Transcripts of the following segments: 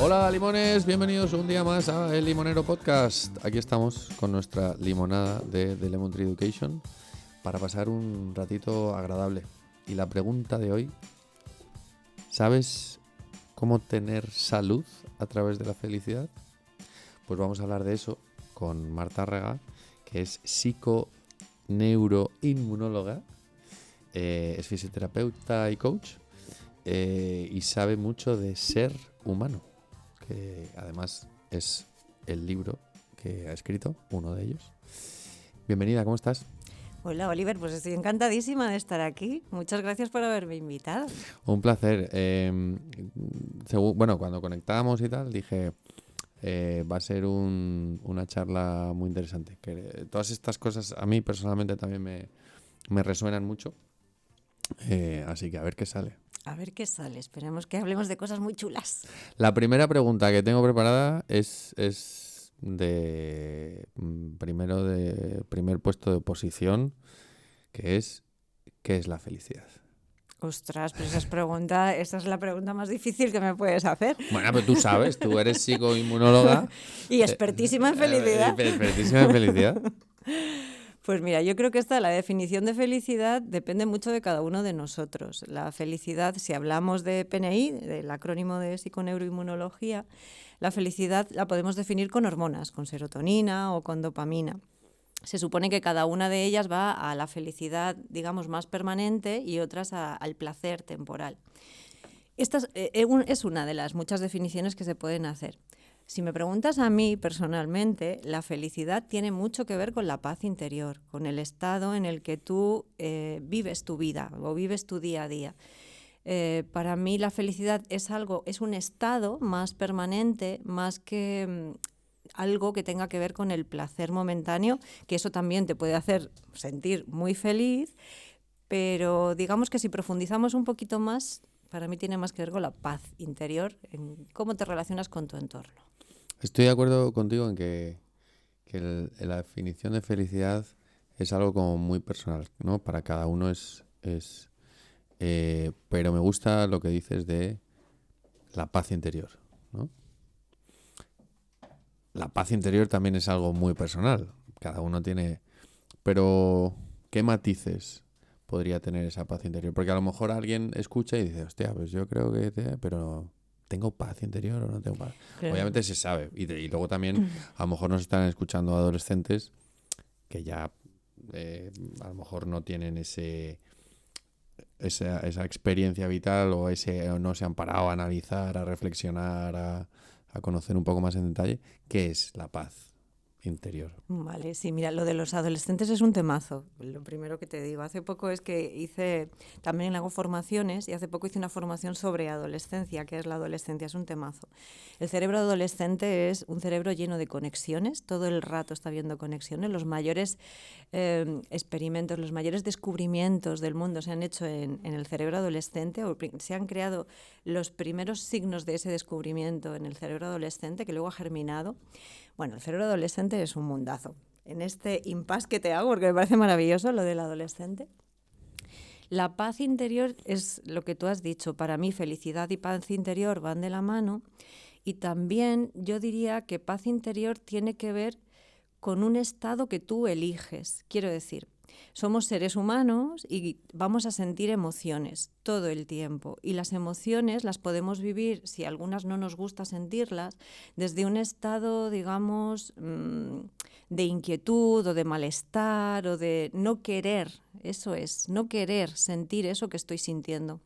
Hola limones, bienvenidos un día más a El Limonero Podcast. Aquí estamos con nuestra limonada de The Lemon Tree Education para pasar un ratito agradable. Y la pregunta de hoy, ¿sabes cómo tener salud a través de la felicidad? Pues vamos a hablar de eso con Marta Rega, que es psiconeuroinmunóloga, es fisioterapeuta y coach y sabe mucho de ser humano, que además es el libro que ha escrito, uno de ellos. Bienvenida, ¿cómo estás? Hola Oliver, pues estoy encantadísima de estar aquí. Muchas gracias por haberme invitado. Un placer. Cuando conectábamos y tal, dije, va a ser una charla muy interesante. Que todas estas cosas a mí personalmente también me resuenan mucho. Así que a ver qué sale. A ver qué sale. Esperemos que hablemos de cosas muy chulas. La primera pregunta que tengo preparada es de primer puesto de posición, que es ¿qué es la felicidad? Ostras, pues esa es la pregunta más difícil que me puedes hacer. Bueno, pero tú sabes, tú eres psicoinmunóloga. Y expertísima en felicidad. Expertísima en felicidad. Pues mira, yo creo que la definición de felicidad depende mucho de cada uno de nosotros. La felicidad, si hablamos de PNI, del acrónimo de psiconeuroinmunología, la felicidad la podemos definir con hormonas, con serotonina o con dopamina. Se supone que cada una de ellas va a la felicidad, digamos, más permanente y otras al placer temporal. Esta es una de las muchas definiciones que se pueden hacer. Si me preguntas a mí personalmente, la felicidad tiene mucho que ver con la paz interior, con el estado en el que tú vives tu vida o vives tu día a día. Para mí la felicidad es un estado más permanente, más que algo que tenga que ver con el placer momentáneo, que eso también te puede hacer sentir muy feliz, pero digamos que si profundizamos un poquito más, para mí tiene más que ver con la paz interior, en cómo te relacionas con tu entorno. Estoy de acuerdo contigo en que la definición de felicidad es algo como muy personal, ¿no? Para cada uno pero me gusta lo que dices de la paz interior, ¿no? La paz interior también es algo muy personal. Cada uno tiene... Pero, ¿qué matices podría tener esa paz interior? Porque a lo mejor alguien escucha y dice, hostia, pues yo creo que... Pero, ¿tengo paz interior o no tengo paz? Claro. Obviamente se sabe. Y luego también, a lo mejor nos están escuchando adolescentes que ya a lo mejor no tienen esa experiencia vital o no se han parado a analizar, a reflexionar, a conocer un poco más en detalle qué es la paz interior. Vale, sí, mira, lo de los adolescentes es un temazo. Lo primero que te digo, hace poco también hago formaciones y hace poco hice una formación sobre adolescencia, que es la adolescencia, es un temazo. El cerebro adolescente es un cerebro lleno de conexiones, todo el rato está viendo conexiones. Los mayores experimentos, los mayores descubrimientos del mundo se han hecho en el cerebro adolescente, o se han creado los primeros signos de ese descubrimiento en el cerebro adolescente, que luego ha germinado. Bueno, el cerebro adolescente es un mundazo. En este impasse que te hago, porque me parece maravilloso lo del adolescente. La paz interior es lo que tú has dicho. Para mí, felicidad y paz interior van de la mano. Y también yo diría que paz interior tiene que ver con un estado que tú eliges. Quiero decir, somos seres humanos y vamos a sentir emociones todo el tiempo. Y las emociones las podemos vivir, si algunas no nos gusta sentirlas, desde un estado, digamos, de inquietud o de malestar o de no querer. Eso es, no querer sentir eso que estoy sintiendo.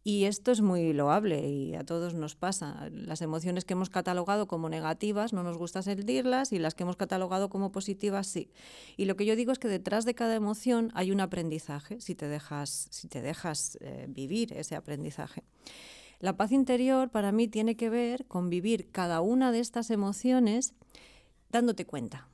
Y esto es muy loable y a todos nos pasa. Las emociones que hemos catalogado como negativas no nos gusta sentirlas y las que hemos catalogado como positivas sí. Y lo que yo digo es que detrás de cada emoción hay un aprendizaje, si te dejas vivir ese aprendizaje. La paz interior para mí tiene que ver con vivir cada una de estas emociones dándote cuenta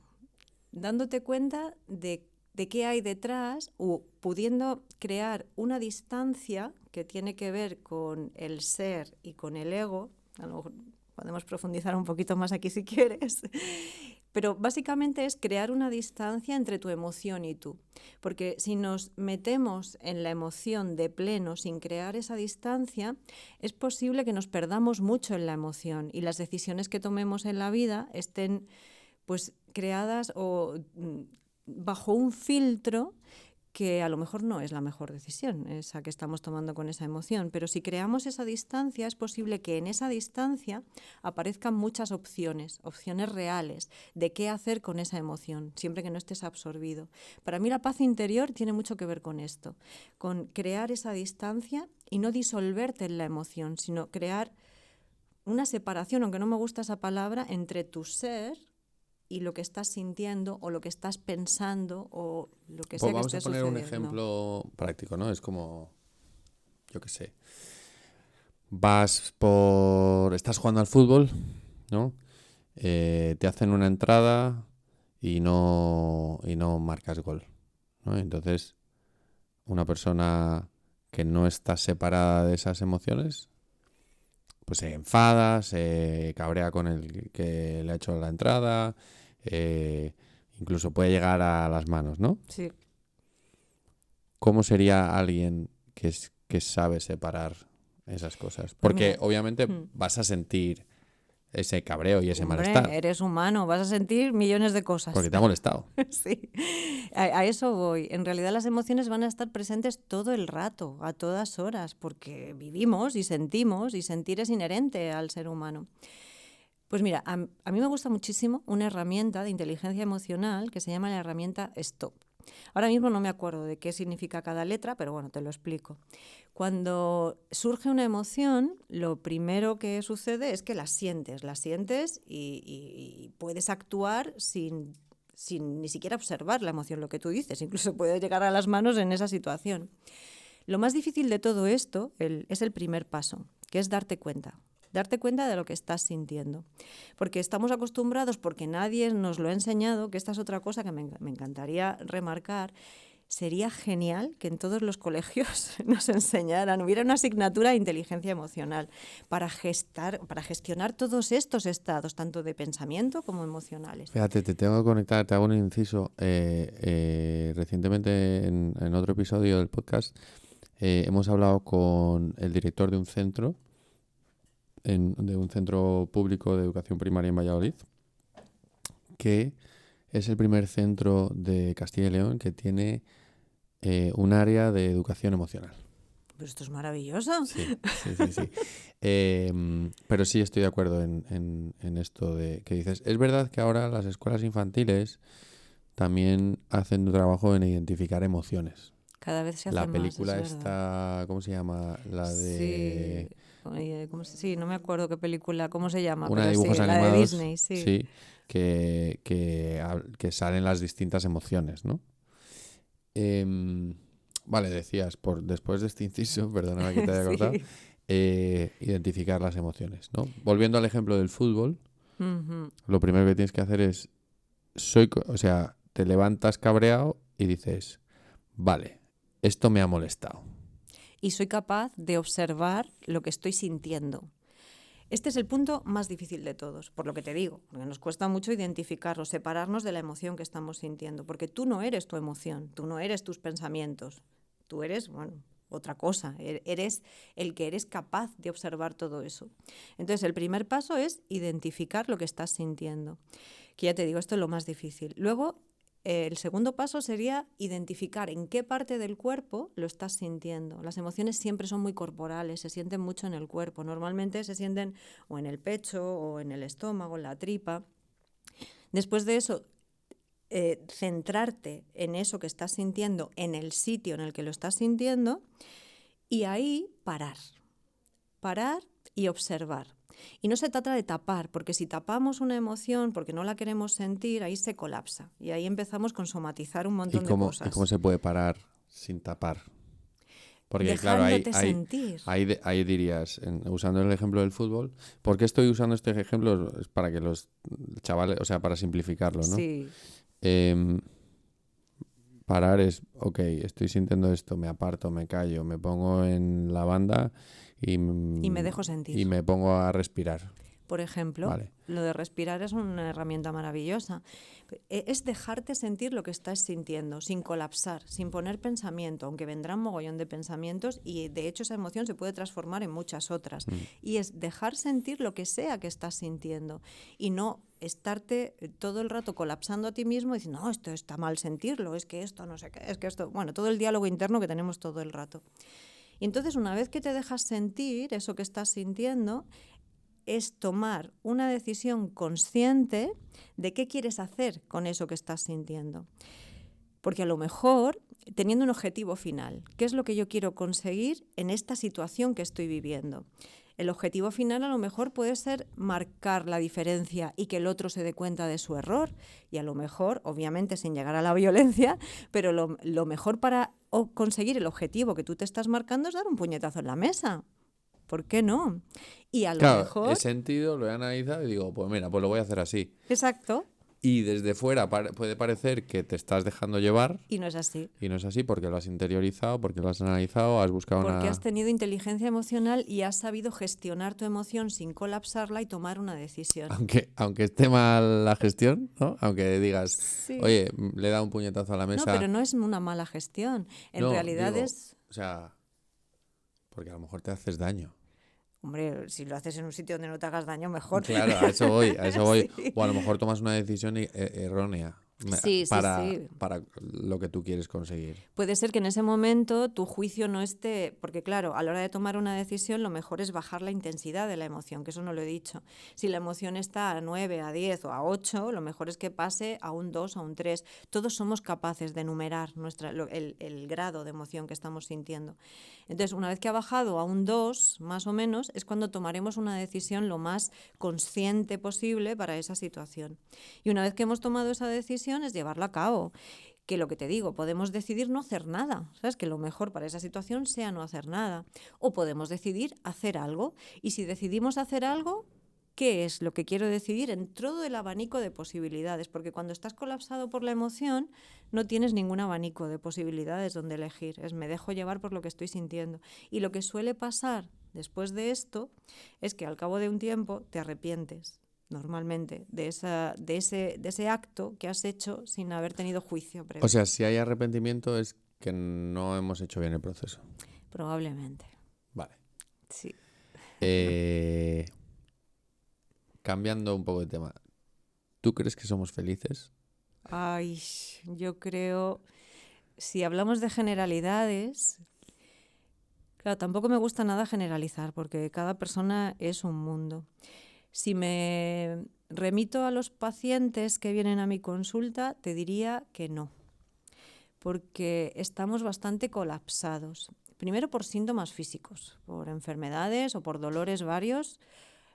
de qué hay detrás o pudiendo crear una distancia que tiene que ver con el ser y con el ego. A lo mejor podemos profundizar un poquito más aquí si quieres, Pero básicamente es crear una distancia entre tu emoción y tú. Porque si nos metemos en la emoción de pleno sin crear esa distancia, es posible que nos perdamos mucho en la emoción y las decisiones que tomemos en la vida estén pues creadas o bajo un filtro que a lo mejor no es la mejor decisión, esa que estamos tomando con esa emoción. Pero si creamos esa distancia, es posible que en esa distancia aparezcan muchas opciones reales de qué hacer con esa emoción, siempre que no estés absorbido. Para mí la paz interior tiene mucho que ver con esto, con crear esa distancia y no disolverte en la emoción, sino crear una separación, aunque no me gusta esa palabra, entre tu ser y lo que estás sintiendo o lo que estás pensando o lo que sea Pues que vamos esté a poner un sucediendo. ejemplo práctico, ¿no? Es como, yo qué sé, estás jugando al fútbol, ¿no? Te hacen una entrada y no marcas gol, ¿no? Entonces, una persona que no está separada de esas emociones, pues se enfada, se cabrea con el que le ha hecho la entrada, incluso puede llegar a las manos, ¿no? Sí. ¿Cómo sería alguien que sabe separar esas cosas? Pues Porque mira, obviamente vas a sentir ese cabreo y ese malestar, hombre, eres humano, vas a sentir millones de porque cosas. te ha molestado. Sí, a eso voy. En realidad las emociones van a estar presentes todo el rato, a todas horas, porque vivimos y sentimos y sentir es inherente al ser humano. Pues mira, a mí me gusta muchísimo una herramienta de inteligencia emocional que se llama la herramienta STOP. Ahora mismo no me acuerdo de qué significa cada letra, pero bueno, te lo explico. Cuando surge una emoción, lo primero que sucede es que la sientes y puedes actuar sin ni siquiera observar la emoción, lo que tú dices, incluso puedes llegar a las manos en esa situación. Lo más difícil de todo esto es el primer paso, que es darte cuenta de lo que estás sintiendo. Porque estamos acostumbrados, porque nadie nos lo ha enseñado, que esta es otra cosa que me encantaría remarcar. Sería genial que en todos los colegios nos enseñaran, hubiera una asignatura de inteligencia emocional para gestionar todos estos estados, tanto de pensamiento como emocionales. Fíjate, te tengo que conectar, te hago un inciso. Recientemente en otro episodio del podcast hemos hablado con el director de un centro, de un centro público de educación primaria en Valladolid, que es el primer centro de Castilla y León que tiene un área de educación emocional. Pues esto es maravilloso. Sí. Pero sí estoy de acuerdo en esto de que dices. Es verdad que ahora las escuelas infantiles también hacen un trabajo en identificar emociones. Cada vez se hace La más, película es verdad. esta, ¿cómo se llama? La de... Sí, oye, sí, no me acuerdo qué película, cómo se llama, Una de pero sí, dibujos la de animados, Disney, sí. sí, que salen las distintas emociones, ¿no? Vale, decías, después de este inciso, perdóname que te haya cortado, Sí. identificar las emociones, ¿no? Volviendo al ejemplo del fútbol, Ujú. lo primero que tienes que hacer es, te levantas cabreado y dices, vale, esto me ha molestado. Y soy capaz de observar lo que estoy sintiendo. Este es el punto más difícil de todos, por lo que te digo, porque nos cuesta mucho identificarlo, separarnos de la emoción que estamos sintiendo, porque tú no eres tu emoción, tú no eres tus pensamientos, tú eres, bueno, otra cosa, eres el que eres capaz de observar todo eso. Entonces, el primer paso es identificar lo que estás sintiendo, que ya te digo, esto es lo más difícil. Luego, el segundo paso sería identificar en qué parte del cuerpo lo estás sintiendo. Las emociones siempre son muy corporales, se sienten mucho en el cuerpo. Normalmente se sienten o en el pecho o en el estómago, en la tripa. Después de eso, centrarte en eso que estás sintiendo, en el sitio en el que lo estás sintiendo y ahí parar y observar. Y no se trata de tapar, porque si tapamos una emoción porque no la queremos sentir, ahí se colapsa. Y ahí empezamos con somatizar un montón de cosas. ¿Y cómo se puede parar sin tapar? Porque claro, Dejándote sentir. ahí dirías, usando el ejemplo del fútbol, ¿por qué estoy usando este ejemplo? Es para que los chavales, o sea, para simplificarlo, ¿no? Sí. Parar es, ok, estoy sintiendo esto, me aparto, me callo, me pongo en la banda y me dejo sentir. Y me pongo a respirar. Por ejemplo, Vale. lo de respirar es una herramienta maravillosa. Es dejarte sentir lo que estás sintiendo, sin colapsar, sin poner pensamiento, aunque vendrán mogollón de pensamientos y de hecho esa emoción se puede transformar en muchas otras. Y es dejar sentir lo que sea que estás sintiendo y no estarte todo el rato colapsando a ti mismo y diciendo, no, esto está mal sentirlo, es que esto no sé qué, es que esto... Bueno, todo el diálogo interno que tenemos todo el rato. Y entonces una vez que te dejas sentir eso que estás sintiendo, es tomar una decisión consciente de qué quieres hacer con eso que estás sintiendo. Porque a lo mejor, teniendo un objetivo final, ¿qué es lo que yo quiero conseguir en esta situación que estoy viviendo? El objetivo final a lo mejor puede ser marcar la diferencia y que el otro se dé cuenta de su error. Y a lo mejor, obviamente sin llegar a la violencia, pero lo mejor para conseguir el objetivo que tú te estás marcando es dar un puñetazo en la mesa. ¿Por qué no? Y a lo mejor... he sentido, lo he analizado y digo, pues mira, pues lo voy a hacer así. Exacto. Y desde fuera puede parecer que te estás dejando llevar. Y no es así. Y no es así porque lo has interiorizado, porque lo has analizado, has buscado porque has tenido inteligencia emocional y has sabido gestionar tu emoción sin colapsarla y tomar una decisión. Aunque esté mal la gestión, ¿no? Aunque digas, Sí. oye, le he dado un puñetazo a la mesa. No, pero no es una mala gestión. En realidad es... O sea, porque a lo mejor te haces daño. Hombre, si lo haces en un sitio donde no te hagas daño, mejor. Claro, a eso voy. Sí. O a lo mejor tomas una decisión errónea Sí. para lo que tú quieres conseguir. Puede ser que en ese momento tu juicio no esté... Porque claro, a la hora de tomar una decisión lo mejor es bajar la intensidad de la emoción, que eso no lo he dicho. Si la emoción está a 9, a 10 o a 8, lo mejor es que pase a un 2, a un 3. Todos somos capaces de enumerar el grado de emoción que estamos sintiendo. Entonces, una vez que ha bajado a un 2, más o menos, es cuando tomaremos una decisión lo más consciente posible para esa situación. Y una vez que hemos tomado esa decisión es llevarla a cabo. Que lo que te digo, podemos decidir no hacer nada, ¿sabes? Que lo mejor para esa situación sea no hacer nada. O podemos decidir hacer algo. Y si decidimos hacer algo, ¿qué es lo que quiero decidir en todo el abanico de posibilidades? Porque cuando estás colapsado por la emoción, no tienes ningún abanico de posibilidades donde elegir. Es me dejo llevar por lo que estoy sintiendo. Y lo que suele pasar después de esto es que al cabo de un tiempo te arrepientes. Normalmente, de ese acto que has hecho sin haber tenido juicio previo. O sea, si hay arrepentimiento es que no hemos hecho bien el proceso. Probablemente. Vale. Sí. Cambiando un poco de tema, ¿tú crees que somos felices? Ay, yo creo... Si hablamos de generalidades... Claro, tampoco me gusta nada generalizar, porque cada persona es un mundo. Si me remito a los pacientes que vienen a mi consulta, te diría que no, porque estamos bastante colapsados. Primero por síntomas físicos, por enfermedades o por dolores varios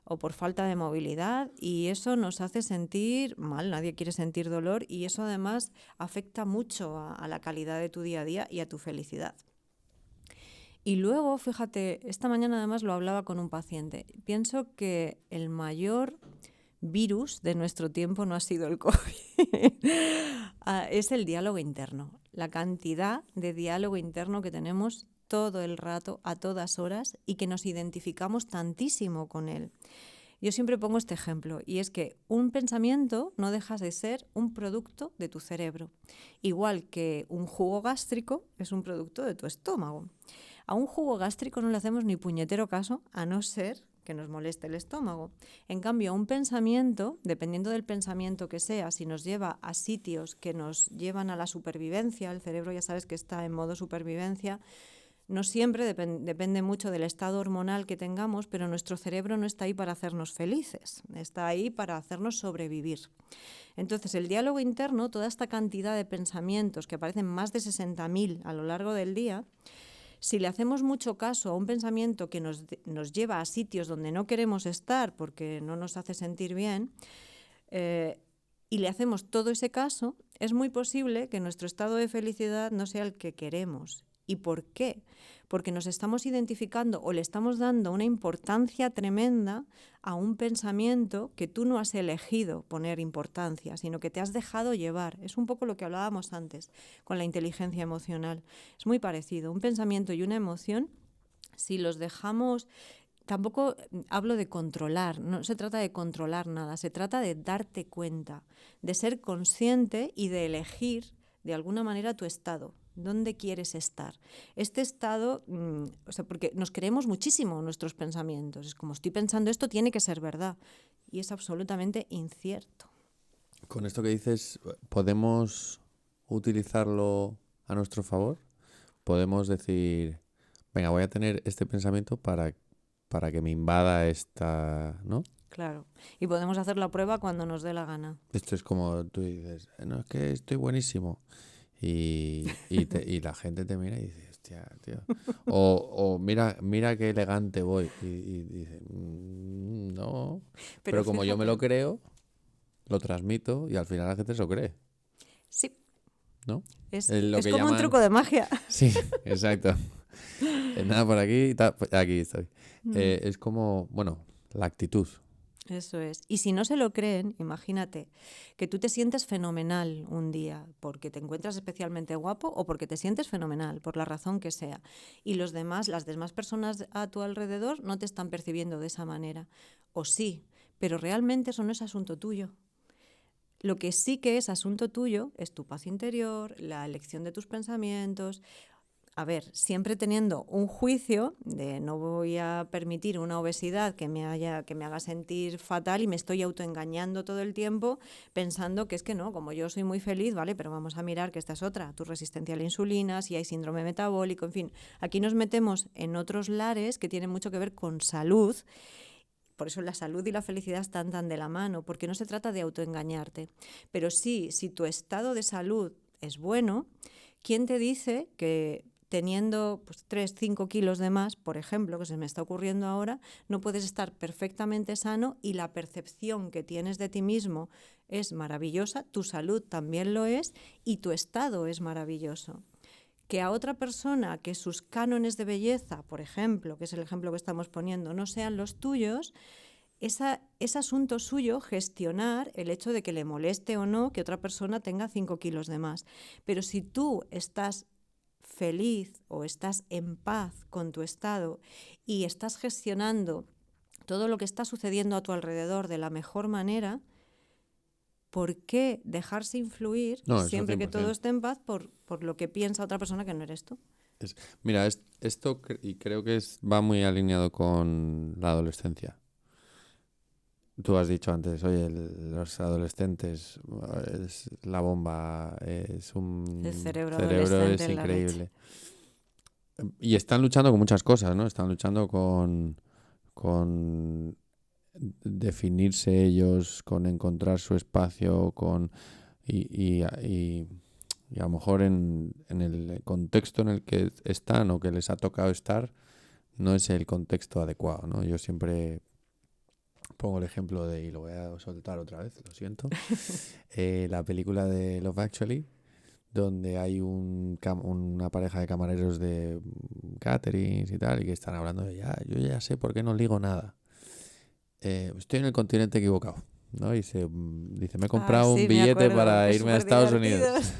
o por falta de movilidad, y eso nos hace sentir mal, nadie quiere sentir dolor, y eso además afecta mucho a la calidad de tu día a día y a tu felicidad. Y luego, fíjate, esta mañana además lo hablaba con un paciente. Pienso que el mayor virus de nuestro tiempo no ha sido el COVID, es el diálogo interno. La cantidad de diálogo interno que tenemos todo el rato, a todas horas, y que nos identificamos tantísimo con él. Yo siempre pongo este ejemplo, y es que un pensamiento no deja de ser un producto de tu cerebro, igual que un jugo gástrico es un producto de tu estómago. A un jugo gástrico no le hacemos ni puñetero caso, a no ser que nos moleste el estómago. En cambio, un pensamiento, dependiendo del pensamiento que sea, si nos lleva a sitios que nos llevan a la supervivencia, el cerebro ya sabes que está en modo supervivencia, no siempre depende mucho del estado hormonal que tengamos, pero nuestro cerebro no está ahí para hacernos felices, está ahí para hacernos sobrevivir. Entonces, el diálogo interno, toda esta cantidad de pensamientos, que aparecen más de 60.000 a lo largo del día, si le hacemos mucho caso a un pensamiento que nos lleva a sitios donde no queremos estar porque no nos hace sentir bien, y le hacemos todo ese caso, es muy posible que nuestro estado de felicidad no sea el que queremos. ¿Y por qué? Porque nos estamos identificando o le estamos dando una importancia tremenda a un pensamiento que tú no has elegido poner importancia, sino que te has dejado llevar. Es un poco lo que hablábamos antes con la inteligencia emocional. Es muy parecido. Un pensamiento y una emoción, si los dejamos tampoco hablo de controlar, no se trata de controlar nada, se trata de darte cuenta, de ser consciente y de elegir de alguna manera tu estado. ¿Dónde quieres estar? Este estado, o sea, porque nos creemos muchísimo nuestros pensamientos. Es como, estoy pensando esto, tiene que ser verdad. Y es absolutamente incierto. Con esto que dices, ¿podemos utilizarlo a nuestro favor? Podemos decir, venga, voy a tener este pensamiento para que me invada esta, ¿no? Claro. Y podemos hacer la prueba cuando nos dé la gana. Esto es como tú dices, no, es que estoy buenísimo. Y la gente te mira y dice, hostia, tío. O mira qué elegante voy. Y dice, no. Pero como yo me lo fíjate, creo, lo transmito y al final la gente se lo cree, sí, ¿no? es, Es lo es que como un llaman... truco de magia. Sí, exacto. Nada por aquí, pues aquí estoy. Es como, bueno, la actitud. Eso es. Y si no se lo creen, imagínate que tú te sientes fenomenal un día porque te encuentras especialmente guapo o porque te sientes fenomenal, por la razón que sea. Y los demás, las demás personas a tu alrededor no te están percibiendo de esa manera. O sí, pero realmente eso no es asunto tuyo. Lo que sí que es asunto tuyo es tu paz interior, la elección de tus pensamientos. A ver, siempre teniendo un juicio de no voy a permitir una obesidad que me haga sentir fatal y me estoy autoengañando todo el tiempo pensando que es que no, como yo soy muy feliz, vale, pero vamos a mirar que esta es otra, tu resistencia a la insulina, si hay síndrome metabólico, en fin, aquí nos metemos en otros lares que tienen mucho que ver con salud. Por eso la salud y la felicidad están tan de la mano, porque no se trata de autoengañarte. Pero sí, si tu estado de salud es bueno, ¿quién te dice que teniendo 3, 5 kilos de más, por ejemplo, que se me está ocurriendo ahora, no puedes estar perfectamente sano y la percepción que tienes de ti mismo es maravillosa, tu salud también lo es y tu estado es maravilloso? Que a otra persona que sus cánones de belleza, por ejemplo, que es el ejemplo que estamos poniendo, no sean los tuyos, es asunto suyo gestionar el hecho de que le moleste o no que otra persona tenga 5 kilos de más. Pero si tú estás feliz o estás en paz con tu estado y estás gestionando todo lo que está sucediendo a tu alrededor de la mejor manera, ¿por qué dejarse influir No, eso siempre que todo 100%. esté en paz por lo que piensa otra persona que no eres tú? Mira, esto y creo que va muy alineado con la adolescencia. Tú has dicho antes, oye, los adolescentes es la bomba, es El un cerebro cerebro adolescente es en la leche. increíble. Y están luchando con muchas cosas, ¿no? Están luchando con definirse ellos, con encontrar su espacio, y a lo mejor en el contexto en el que están o que les ha tocado estar, no es el contexto adecuado, ¿no? Yo siempre pongo el ejemplo de, y lo voy a soltar otra vez, lo siento, la película de Love Actually, donde hay una pareja de camareros de caterings y tal, y que están hablando de, yo ya sé por qué no ligo nada. Estoy en el continente equivocado, ¿no? Y dice, me he Ay, comprado un sí, me billete acuerdo. para Es irme a súper Estados divertido. Unidos.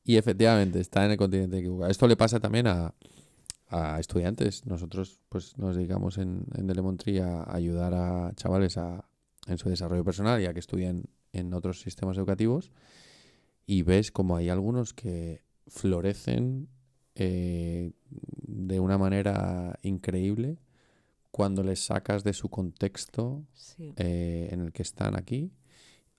Y efectivamente, está en el continente equivocado. Esto le pasa también a estudiantes. Nosotros pues nos dedicamos en Lemon Tree a ayudar a chavales en su desarrollo personal y a que estudien en otros sistemas educativos. Y ves como hay algunos que florecen de una manera increíble cuando les sacas de su contexto Sí. en el que están aquí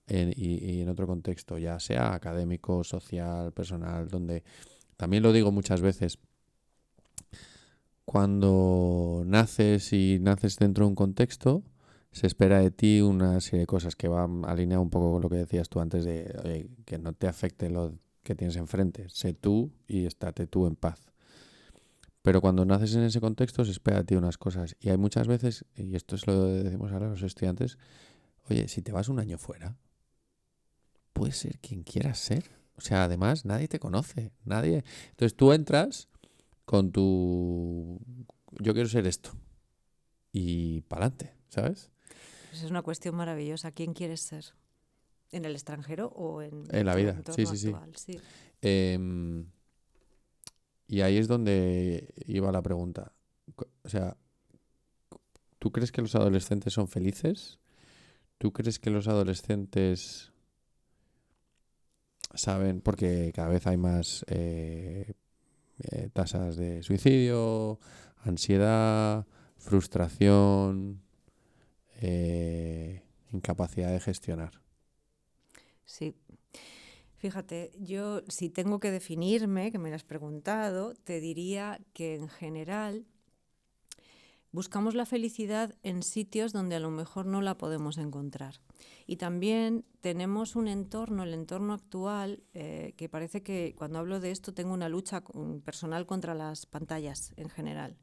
y en otro contexto, ya sea académico, social, personal, donde también lo digo muchas veces, cuando naces y naces dentro de un contexto, se espera de ti una serie de cosas que van alineado un poco con lo que decías tú antes de oye, que no te afecte lo que tienes enfrente, sé tú y estate tú en paz. Pero cuando naces en ese contexto se espera de ti unas cosas y hay muchas veces, y esto es lo que decimos ahora a los estudiantes, oye, si te vas un año fuera, puedes ser quien quieras ser. O sea, además nadie te conoce, nadie. Entonces tú entras con tu yo quiero ser esto y para adelante, ¿sabes? Pues es una cuestión maravillosa. ¿Quién quieres ser? ¿En el extranjero o en En la tu vida, sí, entorno sí, sí. actual? Sí. Em, y ahí es donde iba la pregunta. O sea, ¿Tú crees que los adolescentes son felices? ¿Tú crees que los adolescentes saben, porque cada vez hay más tasas de suicidio, ansiedad, frustración, incapacidad de gestionar? Sí. Fíjate, yo si tengo que definirme, que me lo has preguntado, te diría que en general buscamos la felicidad en sitios donde a lo mejor no la podemos encontrar. Y también tenemos un entorno, el entorno actual, que parece que cuando hablo de esto tengo una lucha personal contra las pantallas en general.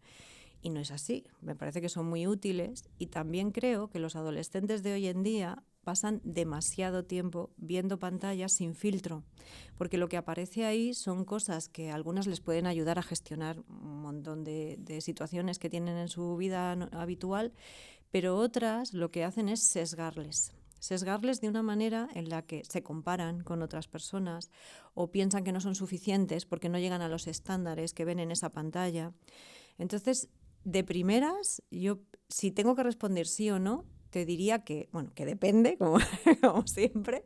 Y no es así, me parece que son muy útiles y también creo que los adolescentes de hoy en día pasan demasiado tiempo viendo pantallas sin filtro, porque lo que aparece ahí son cosas que a algunas les pueden ayudar a gestionar un montón de situaciones que tienen en su vida habitual, pero otras lo que hacen es sesgarles de una manera en la que se comparan con otras personas o piensan que no son suficientes porque no llegan a los estándares que ven en esa pantalla. Entonces, de primeras, yo si tengo que responder sí o no, te diría que, bueno, que depende, como, como siempre,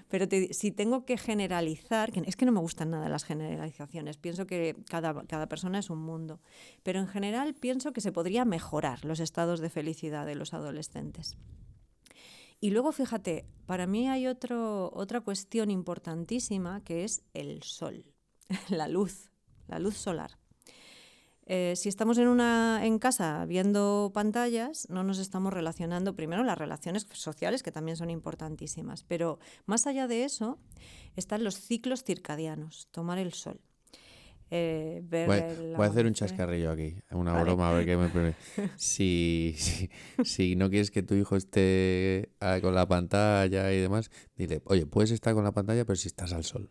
pero si tengo que generalizar, que es que no me gustan nada las generalizaciones, pienso que cada persona es un mundo, pero en general pienso que se podría mejorar los estados de felicidad de los adolescentes. Y luego, fíjate, para mí hay otra cuestión importantísima que es el sol, la luz solar. Si estamos en casa viendo pantallas, no nos estamos relacionando, primero las relaciones sociales, que también son importantísimas, pero más allá de eso están los ciclos circadianos, tomar el sol. Voy a hacer un chascarrillo aquí, una broma, a ver qué me permite. Si no quieres que tu hijo esté con la pantalla y demás, dile, oye, puedes estar con la pantalla, pero si estás al sol.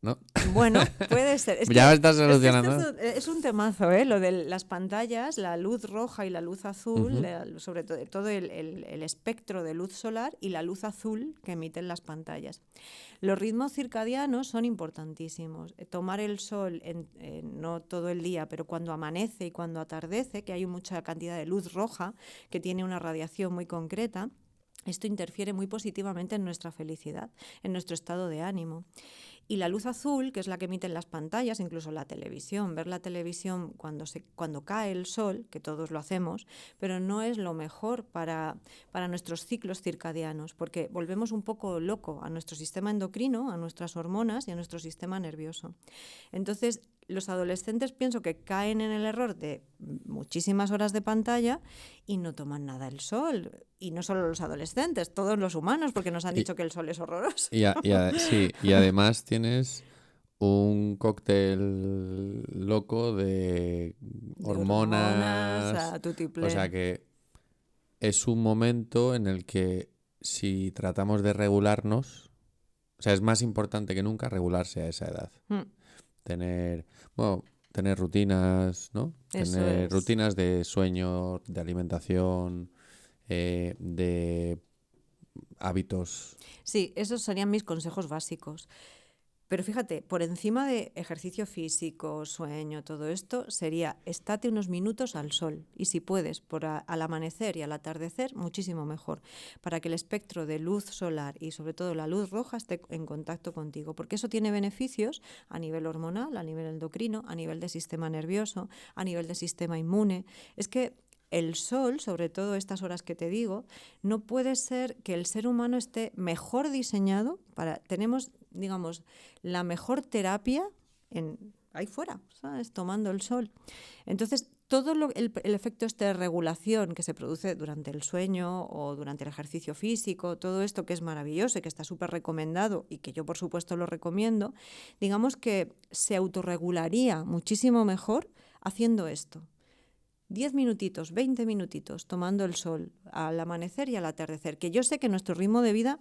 ¿No? Bueno, puede ser. Ya me estás solucionando. Es un temazo, lo de las pantallas, la luz roja y la luz azul, sobre todo el espectro de luz solar y la luz azul que emiten las pantallas. Los ritmos circadianos son importantísimos. Tomar el sol, no todo el día, pero cuando amanece y cuando atardece, que hay mucha cantidad de luz roja que tiene una radiación muy concreta, esto interfiere muy positivamente en nuestra felicidad, en nuestro estado de ánimo. Y la luz azul, que es la que emiten las pantallas, incluso la televisión, ver la televisión cuando cae el sol, que todos lo hacemos, pero no es lo mejor para nuestros ciclos circadianos, porque volvemos un poco loco a nuestro sistema endocrino, a nuestras hormonas y a nuestro sistema nervioso. Entonces, los adolescentes pienso que caen en el error de muchísimas horas de pantalla y no toman nada el sol. Y no solo los adolescentes, todos los humanos, porque nos han dicho que el sol es horroroso. Sí, y además tienes un cóctel loco de hormonas, o sea que es un momento en el que si tratamos de regularnos, o sea, es más importante que nunca regularse a esa edad. Tener rutinas, ¿no? Tener rutinas de sueño, de alimentación, de hábitos. Sí, esos serían mis consejos básicos. Pero fíjate, por encima de ejercicio físico, sueño, todo esto, sería estate unos minutos al sol. Y si puedes, al amanecer y al atardecer, muchísimo mejor, para que el espectro de luz solar y sobre todo la luz roja esté en contacto contigo. Porque eso tiene beneficios a nivel hormonal, a nivel endocrino, a nivel de sistema nervioso, a nivel de sistema inmune. Es que el sol, sobre todo estas horas que te digo, no puede ser que el ser humano esté mejor diseñado tenemos, digamos, la mejor terapia ahí fuera, ¿sabes? Tomando el sol. Entonces, todo el efecto de regulación que se produce durante el sueño o durante el ejercicio físico, todo esto que es maravilloso y que está súper recomendado y que yo, por supuesto, lo recomiendo, digamos que se autorregularía muchísimo mejor haciendo esto. 10 minutitos, 20 minutitos tomando el sol al amanecer y al atardecer, que yo sé que nuestro ritmo de vida,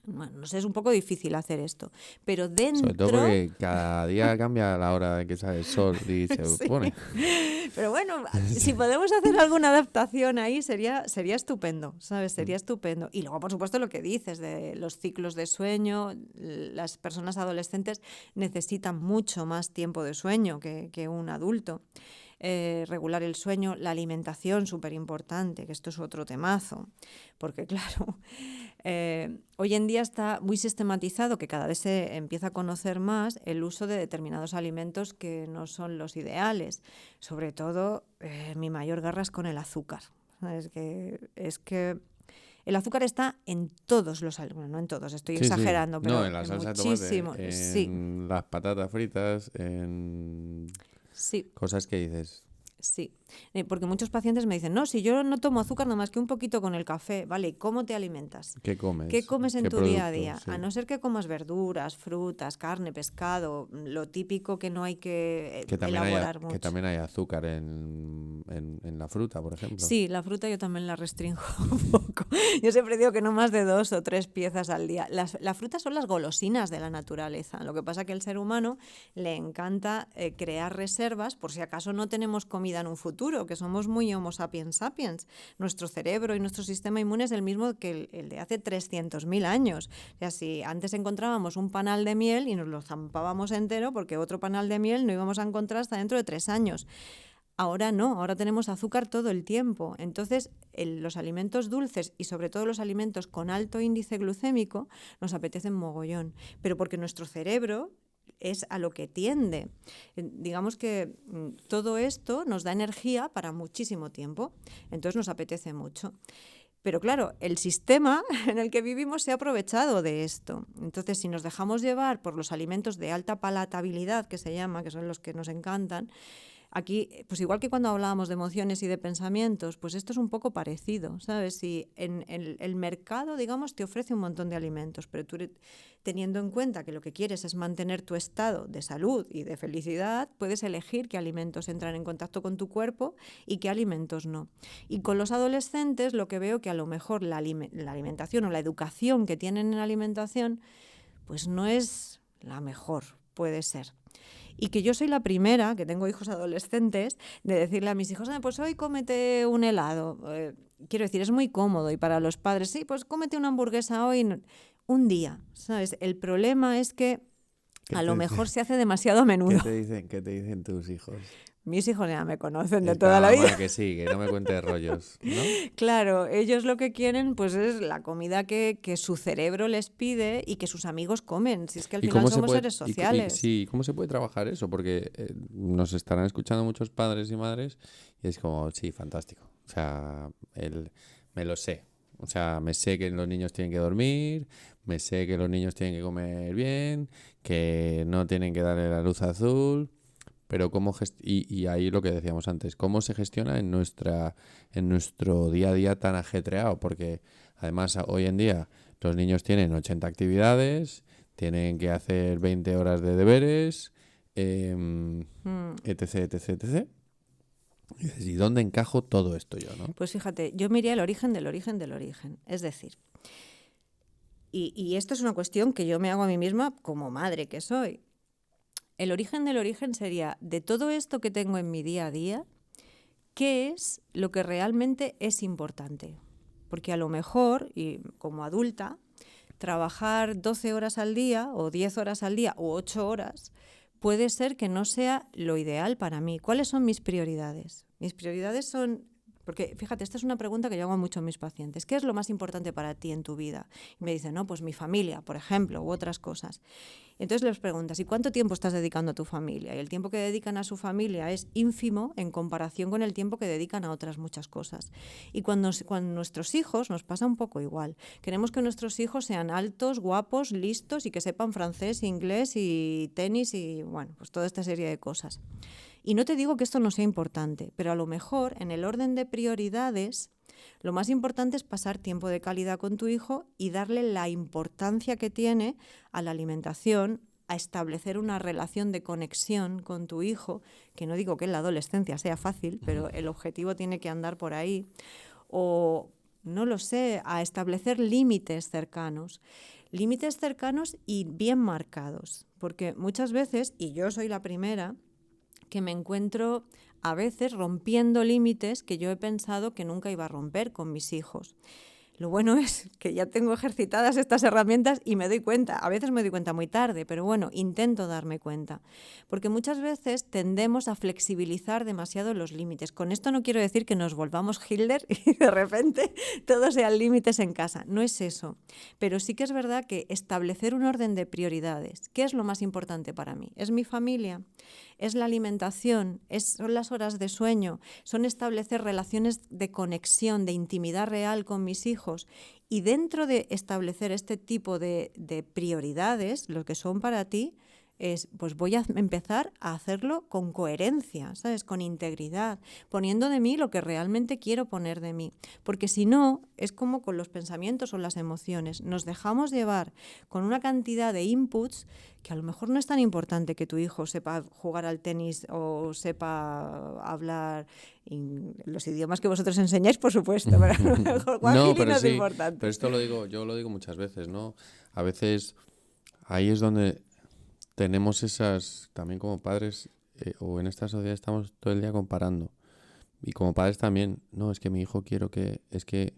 bueno, no sé, es un poco difícil hacer esto, pero dentro... Sobre todo porque cada día cambia la hora en que sale el sol y se pone. Pero bueno, si podemos hacer alguna adaptación ahí sería estupendo, ¿sabes? Sería estupendo. Y luego, por supuesto, lo que dices de los ciclos de sueño, las personas adolescentes necesitan mucho más tiempo de sueño que un adulto. regular el sueño, la alimentación, súper importante, que esto es otro temazo, porque claro, hoy en día está muy sistematizado, que cada vez se empieza a conocer más el uso de determinados alimentos que no son los ideales. Sobre todo, mi mayor guerra es con el azúcar. Es que el azúcar está en todos los alimentos, bueno, no en todos, estoy exagerando, pero no, en la salsa de muchísimo. tomate, Sí, en las patatas fritas, en sí. cosas que dices, Sí, porque muchos pacientes me dicen, no, si yo no tomo azúcar nada más que un poquito con el café, ¿vale? ¿Y cómo te alimentas? ¿qué comes? ¿Qué comes en ¿Qué tu día a producto? día? Sí. A no ser que comas verduras, frutas, carne, pescado, lo típico que no hay que Que elaborar que mucho. también hay azúcar en la fruta, por ejemplo. Sí, la fruta yo también la restringo un poco. Yo siempre digo que no más de 2 o 3 piezas al día. La fruta son las golosinas de la naturaleza. Lo que pasa es que al ser humano le encanta crear reservas por si acaso no tenemos comida en un futuro, que somos muy Homo sapiens sapiens. Nuestro cerebro y nuestro sistema inmune es el mismo que el de hace 300.000 años. O sea, si antes encontrábamos un panal de miel y nos lo zampábamos entero, porque otro panal de miel no íbamos a encontrar hasta dentro de 3 años. Ahora no, ahora tenemos azúcar todo el tiempo. Entonces, los alimentos dulces y sobre todo los alimentos con alto índice glucémico nos apetecen mogollón, pero porque nuestro cerebro es a lo que tiende. Digamos que todo esto nos da energía para muchísimo tiempo, entonces nos apetece mucho. Pero claro, el sistema en el que vivimos se ha aprovechado de esto. Entonces, si nos dejamos llevar por los alimentos de alta palatabilidad, que se llama, que son los que nos encantan, aquí, pues igual que cuando hablábamos de emociones y de pensamientos, pues esto es un poco parecido, ¿sabes? Si en el mercado, digamos, te ofrece un montón de alimentos, pero tú teniendo en cuenta que lo que quieres es mantener tu estado de salud y de felicidad, puedes elegir qué alimentos entran en contacto con tu cuerpo y qué alimentos no. Y con los adolescentes lo que veo que a lo mejor la alimentación o la educación que tienen en alimentación, pues no es la mejor, puede ser. Y que yo soy la primera, que tengo hijos adolescentes, de decirle a mis hijos, pues hoy cómete un helado. Quiero decir, es muy cómodo y para los padres, sí, pues cómete una hamburguesa hoy, un día, ¿sabes? El problema es que a lo mejor se hace demasiado a menudo. ¿Qué te dicen tus hijos? Mis hijos ya me conocen de toda la vida. Que sí, que no me cuentes rollos, ¿no? Claro, ellos lo que quieren pues es la comida que su cerebro les pide y que sus amigos comen. Si es que al final somos seres sociales. Sí, ¿cómo se puede trabajar eso? Porque nos estarán escuchando muchos padres y madres y es como, sí, fantástico. O sea, me lo sé. O sea, me sé que los niños tienen que dormir, me sé que los niños tienen que comer bien, que no tienen que darle la luz azul... Pero y ahí lo que decíamos antes, cómo se gestiona en nuestro día a día tan ajetreado, porque además hoy en día los niños tienen 80 actividades, tienen que hacer 20 horas de deberes, etc, etc, etc. ¿Y dónde encajo todo esto yo, no? Pues fíjate, yo miré el origen del origen del origen. Es decir, y esto es una cuestión que yo me hago a mí misma como madre que soy. El origen del origen sería, de todo esto que tengo en mi día a día, ¿qué es lo que realmente es importante? Porque a lo mejor, y como adulta, trabajar 12 horas al día, o 10 horas al día, o 8 horas, puede ser que no sea lo ideal para mí. ¿Cuáles son mis prioridades? Mis prioridades son... Porque, fíjate, esta es una pregunta que yo hago mucho a mis pacientes. ¿Qué es lo más importante para ti en tu vida? Y me dicen, no, pues mi familia, por ejemplo, u otras cosas. Entonces les preguntas, ¿y cuánto tiempo estás dedicando a tu familia? Y el tiempo que dedican a su familia es ínfimo en comparación con el tiempo que dedican a otras muchas cosas. Y cuando nuestros hijos, nos pasa un poco igual. Queremos que nuestros hijos sean altos, guapos, listos y que sepan francés, inglés y tenis y, bueno, pues toda esta serie de cosas. Y no te digo que esto no sea importante, pero a lo mejor en el orden de prioridades lo más importante es pasar tiempo de calidad con tu hijo y darle la importancia que tiene a la alimentación, a establecer una relación de conexión con tu hijo, que no digo que en la adolescencia sea fácil, pero el objetivo tiene que andar por ahí, o no lo sé, a establecer límites cercanos y bien marcados, porque muchas veces, y yo soy la primera, que me encuentro a veces rompiendo límites que yo he pensado que nunca iba a romper con mis hijos. Lo bueno es que ya tengo ejercitadas estas herramientas y me doy cuenta. A veces me doy cuenta muy tarde, pero bueno, intento darme cuenta. Porque muchas veces tendemos a flexibilizar demasiado los límites. Con esto no quiero decir que nos volvamos Hitler y de repente todos sean límites en casa. No es eso. Pero sí que es verdad que establecer un orden de prioridades. ¿Qué es lo más importante para mí? ¿Es mi familia? ¿Es la alimentación? ¿Son las horas de sueño? ¿Son establecer relaciones de conexión, de intimidad real con mis hijos? Y dentro de establecer este tipo de prioridades, lo que son para ti, pues voy a empezar a hacerlo con coherencia, ¿sabes? Con integridad, poniendo de mí lo que realmente quiero poner de mí. Porque si no, es como con los pensamientos o las emociones. Nos dejamos llevar con una cantidad de inputs que a lo mejor no es tan importante que tu hijo sepa jugar al tenis o sepa hablar los idiomas que vosotros enseñáis, por supuesto, pero a lo mejor No, pero no es sí, importante. pero esto yo lo digo muchas veces, ¿no? A veces ahí es donde tenemos esas, también como padres, o en esta sociedad estamos todo el día comparando. Y como padres también, no, es que mi hijo quiero que, es que,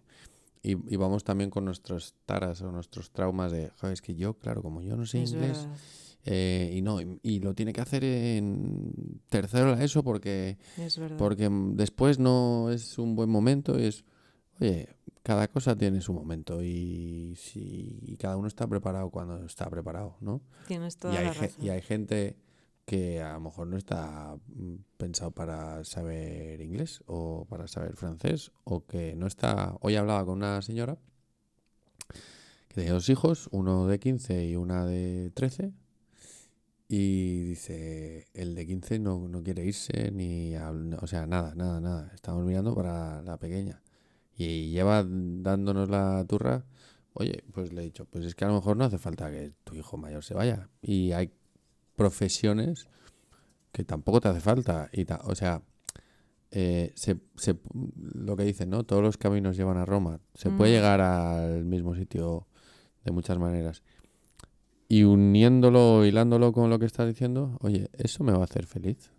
y vamos también con nuestras taras o nuestros traumas de, joder, es que yo, claro, como yo no sé Es inglés, verdad. y lo tiene que hacer en tercero de la ESO porque Es verdad. porque después no es un buen momento. Oye, cada cosa tiene su momento y cada uno está preparado cuando está preparado, ¿no? Tienes Y toda la razón. y hay gente que a lo mejor no está pensado para saber inglés o para saber francés o que no está... Hoy hablaba con una señora que tenía 2 hijos, uno de 15 y una de 13. Y dice, el de 15 no quiere irse o sea, nada. Estamos mirando para la pequeña. Y lleva dándonos la turra. Oye, pues le he dicho, pues es que a lo mejor no hace falta que tu hijo mayor se vaya. Y hay profesiones que tampoco te hace falta. O sea, lo que dicen, ¿no? Todos los caminos llevan a Roma. Se puede llegar al mismo sitio de muchas maneras. Y hilándolo con lo que estás diciendo, oye, eso me va a hacer feliz.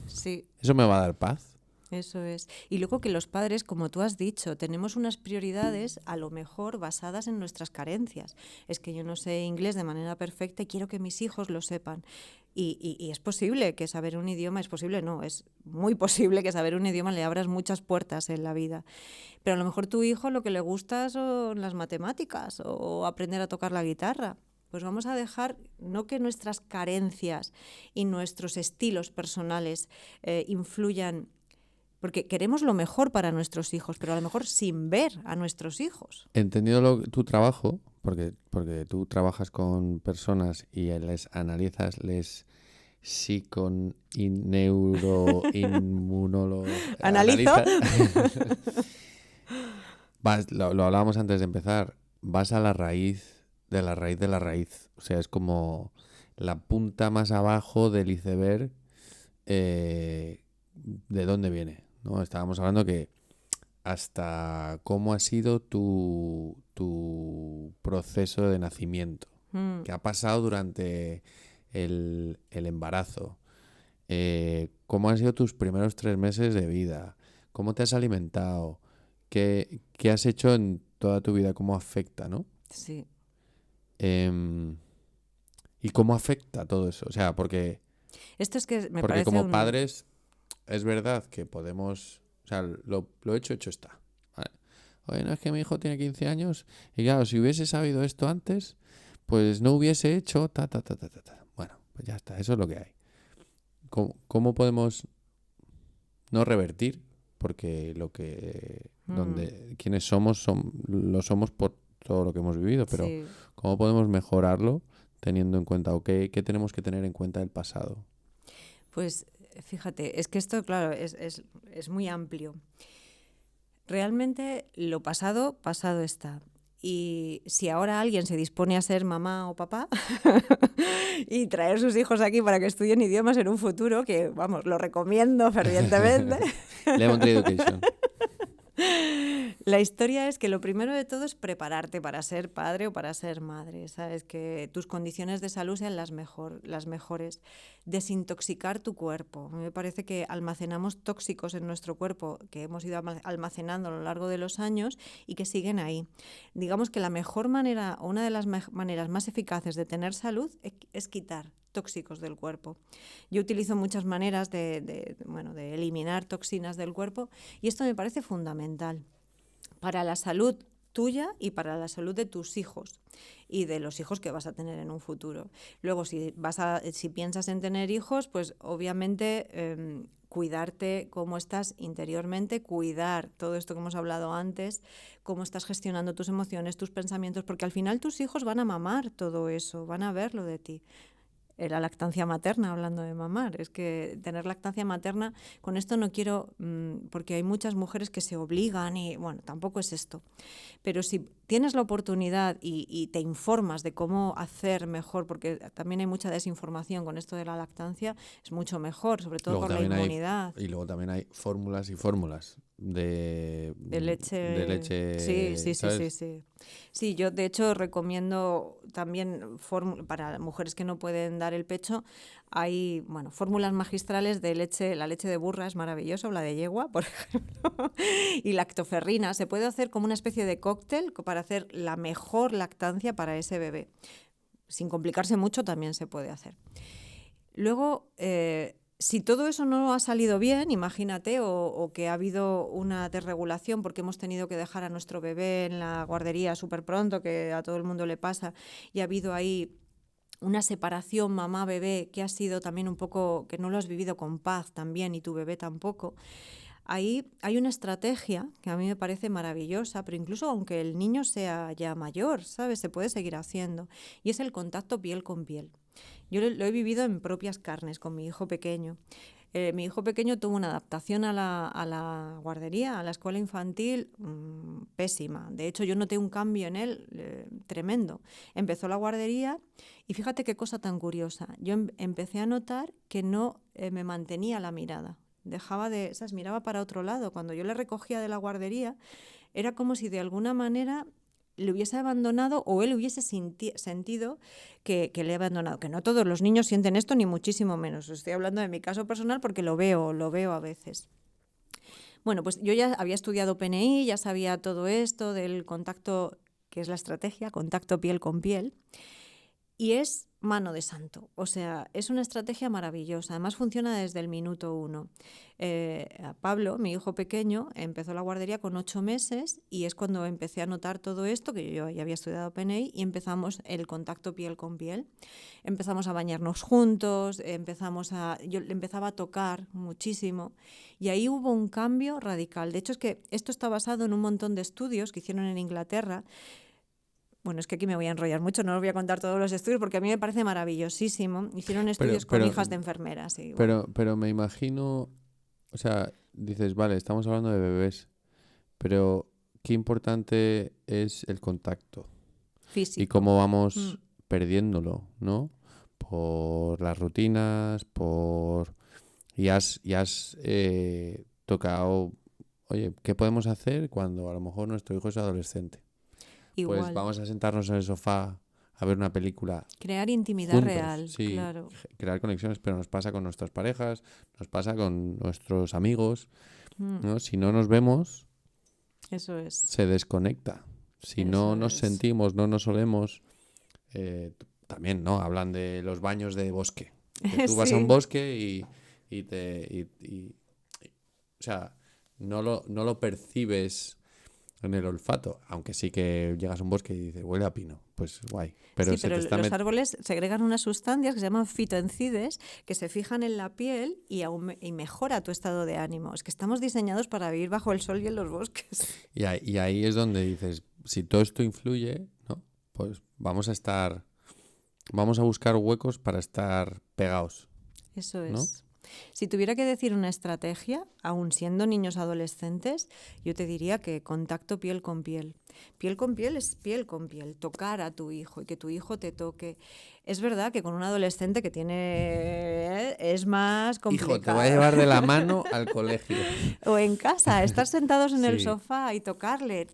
Sí. Eso me va a dar paz. Eso es. Y luego que los padres, como tú has dicho, tenemos unas prioridades a lo mejor basadas en nuestras carencias. Es que yo no sé inglés de manera perfecta y quiero que mis hijos lo sepan. Y es posible que saber un idioma, es muy posible que saber un idioma le abras muchas puertas en la vida. Pero a lo mejor tu hijo lo que le gusta son las matemáticas o aprender a tocar la guitarra. Pues vamos a dejar, no que nuestras carencias y nuestros estilos personales influyan, porque queremos lo mejor para nuestros hijos, pero a lo mejor sin ver a nuestros hijos. Entendiendo tu trabajo, porque tú trabajas con personas y les analizas, les neuroinmunólogos. ¿Analizo? Lo hablábamos antes de empezar, vas a la raíz de la raíz de la raíz. O sea, es como la punta más abajo del iceberg de dónde viene, ¿no? Estábamos hablando que hasta cómo ha sido tu proceso de nacimiento, qué ha pasado durante el embarazo, cómo han sido tus primeros 3 meses de vida, cómo te has alimentado, qué has hecho en toda tu vida, cómo afecta, ¿no? Sí. ¿Y cómo afecta todo eso? O sea, porque Me porque parece como padres es verdad que podemos... O sea, lo hecho está. ¿Vale? Oye, no es que mi hijo tiene 15 años y claro, si hubiese sabido esto antes, pues no hubiese hecho ta. Bueno, pues ya está, eso es lo que hay. ¿Cómo podemos no revertir? Porque quienes somos, lo somos por todo lo que hemos vivido, pero Sí. ¿cómo podemos mejorarlo teniendo en cuenta, qué tenemos que tener en cuenta del pasado? Pues fíjate, es que esto, claro, es muy amplio. Realmente lo pasado, pasado está. Y si ahora alguien se dispone a ser mamá o papá y traer sus hijos aquí para que estudien idiomas en un futuro, que vamos, lo recomiendo fervientemente. Lemon Tree Education. La historia es que lo primero de todo es prepararte para ser padre o para ser madre, ¿sabes? Que tus condiciones de salud sean las mejores. Desintoxicar tu cuerpo. A mí me parece que almacenamos tóxicos en nuestro cuerpo que hemos ido almacenando a lo largo de los años y que siguen ahí. Digamos que la mejor manera, o una de las maneras más eficaces de tener salud es quitar tóxicos del cuerpo. Yo utilizo muchas maneras de eliminar toxinas del cuerpo y esto me parece fundamental para la salud tuya y para la salud de tus hijos y de los hijos que vas a tener en un futuro. Luego, si piensas en tener hijos, pues obviamente cuidarte cómo estás interiormente, cuidar todo esto que hemos hablado antes, cómo estás gestionando tus emociones, tus pensamientos, porque al final tus hijos van a mamar todo eso, van a verlo de ti. La lactancia materna, hablando de mamar, es que tener lactancia materna, con esto no quiero, porque hay muchas mujeres que se obligan y bueno, tampoco es esto, pero si tienes la oportunidad y te informas de cómo hacer mejor, porque también hay mucha desinformación con esto de la lactancia, es mucho mejor, sobre todo por la inmunidad. Y luego también hay fórmulas y fórmulas de leche. Sí. Sí, yo de hecho recomiendo también para mujeres que no pueden dar el pecho, hay fórmulas magistrales de leche. La leche de burra es maravillosa, o la de yegua, por ejemplo, y lactoferrina. Se puede hacer como una especie de cóctel para hacer la mejor lactancia para ese bebé. Sin complicarse mucho también se puede hacer. Luego, si todo eso no ha salido bien, imagínate, o que ha habido una desregulación porque hemos tenido que dejar a nuestro bebé en la guardería súper pronto, que a todo el mundo le pasa, y ha habido ahí una separación mamá-bebé que ha sido también un poco, que no lo has vivido con paz también y tu bebé tampoco. Ahí hay una estrategia que a mí me parece maravillosa, pero incluso aunque el niño sea ya mayor, ¿sabes? Se puede seguir haciendo, y es el contacto piel con piel. Yo lo he vivido en propias carnes con mi hijo pequeño. Mi hijo pequeño tuvo una adaptación a la guardería, a la escuela infantil, pésima. De hecho, yo noté un cambio en él tremendo. Empezó la guardería y fíjate qué cosa tan curiosa. Yo empecé a notar que no me mantenía la mirada. Miraba para otro lado. Cuando yo le recogía de la guardería, era como si de alguna manera le hubiese abandonado o él hubiese sentido que le he abandonado. Que no todos los niños sienten esto, ni muchísimo menos. Estoy hablando de mi caso personal porque lo veo a veces. Bueno, pues yo ya había estudiado PNI, ya sabía todo esto del contacto, que es la estrategia, contacto piel con piel. Y es mano de santo, o sea, es una estrategia maravillosa, además funciona desde el minuto 1. Pablo, mi hijo pequeño, empezó la guardería con 8 meses y es cuando empecé a notar todo esto, que yo ya había estudiado PNI, y empezamos el contacto piel con piel. Empezamos a bañarnos juntos, yo le empezaba a tocar muchísimo y ahí hubo un cambio radical. De hecho, es que esto está basado en un montón de estudios que hicieron en Inglaterra. Bueno, es que aquí me voy a enrollar mucho, no os voy a contar todos los estudios porque a mí me parece maravillosísimo. Hicieron estudios con hijas de enfermeras. Y, pero me imagino, o sea, dices, vale, estamos hablando de bebés, pero qué importante es el contacto. Físico. Y cómo vamos perdiéndolo, ¿no? Por las rutinas, y has tocado, oye, ¿qué podemos hacer cuando a lo mejor nuestro hijo es adolescente? Igual. Pues vamos a sentarnos en el sofá a ver una película. Crear intimidad juntos, real, sí, claro. Crear conexiones, pero nos pasa con nuestras parejas, nos pasa con nuestros amigos, ¿no? Si no nos vemos, eso es. Se desconecta. Si Eso no nos es. sentimos, no nos olemos, también, ¿no? Hablan de los baños de bosque. Que tú vas a un bosque o sea, no lo percibes en el olfato, aunque sí que llegas a un bosque y dices, huele a pino, pues guay. Pero, sí, pero los árboles segregan unas sustancias que se llaman fitoencides que se fijan en la piel y mejora tu estado de ánimo. Es que estamos diseñados para vivir bajo el sol y en los bosques. Y ahí es donde dices, si todo esto influye, ¿no? Pues vamos a buscar huecos para estar pegados. Eso es. ¿No? Si tuviera que decir una estrategia, aun siendo niños adolescentes, yo te diría que contacto piel con piel. Piel con piel es piel con piel, tocar a tu hijo y que tu hijo te toque. Es verdad que con un adolescente que tiene es más complicado. Hijo, te voy a llevar de la mano al colegio. O en casa, estar sentados en el Sí. sofá y tocarle,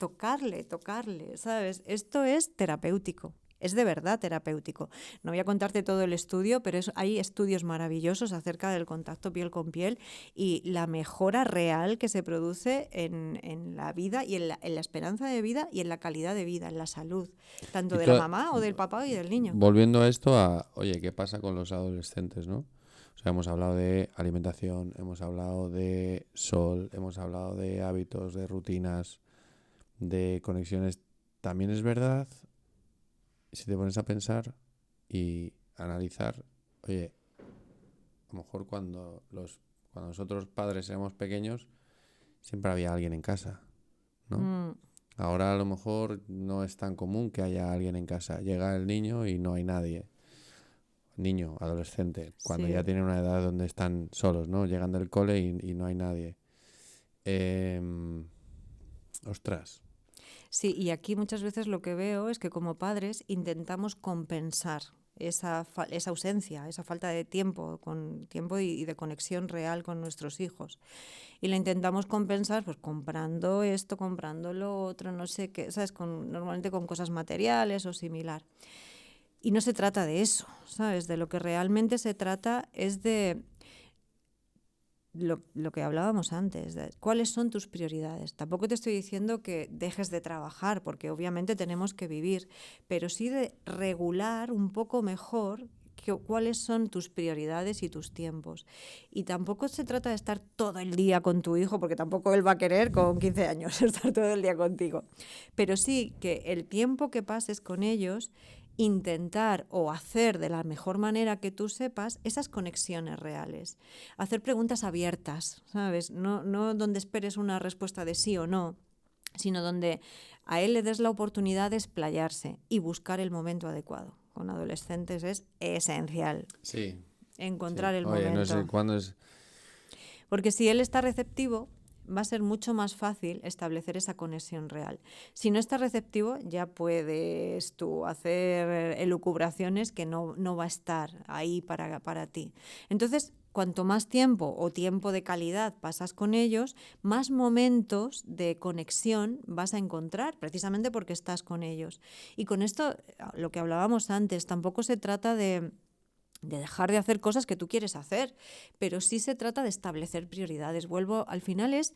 ¿sabes? Esto es terapéutico. Es de verdad terapéutico. No voy a contarte todo el estudio, pero hay estudios maravillosos acerca del contacto piel con piel y la mejora real que se produce en la vida y en la esperanza de vida y en la calidad de vida, en la salud, tanto Y de tú- la mamá o del papá y del niño. Volviendo a esto, oye, ¿qué pasa con los adolescentes, no? O sea, hemos hablado de alimentación, hemos hablado de sol, hemos hablado de hábitos, de rutinas, de conexiones. También es verdad, si te pones a pensar y analizar, oye, a lo mejor cuando nosotros padres éramos pequeños, siempre había alguien en casa, ¿no? Mm, Ahora a lo mejor no es tan común que haya alguien en casa. Llega el niño y no hay nadie. Niño, adolescente, cuando ya sí. tienen una edad donde están solos, ¿no? Llegan del cole y no hay nadie. Ostras. Sí, y aquí muchas veces lo que veo es que como padres intentamos compensar esa ausencia, esa falta de tiempo, con tiempo y de conexión real con nuestros hijos. Y la intentamos compensar pues comprando esto, comprando lo otro, no sé qué, ¿sabes? Normalmente con cosas materiales o similar. Y no se trata de eso, ¿sabes? De lo que realmente se trata es de lo que hablábamos antes, de cuáles son tus prioridades. Tampoco te estoy diciendo que dejes de trabajar, porque obviamente tenemos que vivir, pero sí de regular un poco mejor cuáles son tus prioridades y tus tiempos. Y tampoco se trata de estar todo el día con tu hijo, porque tampoco él va a querer con 15 años estar todo el día contigo. Pero sí que el tiempo que pases con ellos intentar o hacer de la mejor manera que tú sepas esas conexiones reales. Hacer preguntas abiertas, ¿sabes? No donde esperes una respuesta de sí o no, sino donde a él le des la oportunidad de explayarse y buscar el momento adecuado. Con adolescentes es esencial Sí, encontrar sí. el Oye, no sé momento. cuándo es. Porque si él está receptivo, va a ser mucho más fácil establecer esa conexión real. Si no está receptivo, ya puedes tú hacer elucubraciones que no va a estar ahí para ti. Entonces, cuanto más tiempo o tiempo de calidad pasas con ellos, más momentos de conexión vas a encontrar, precisamente porque estás con ellos. Y con esto, lo que hablábamos antes, tampoco se trata de dejar de hacer cosas que tú quieres hacer, pero sí se trata de establecer prioridades. Al final es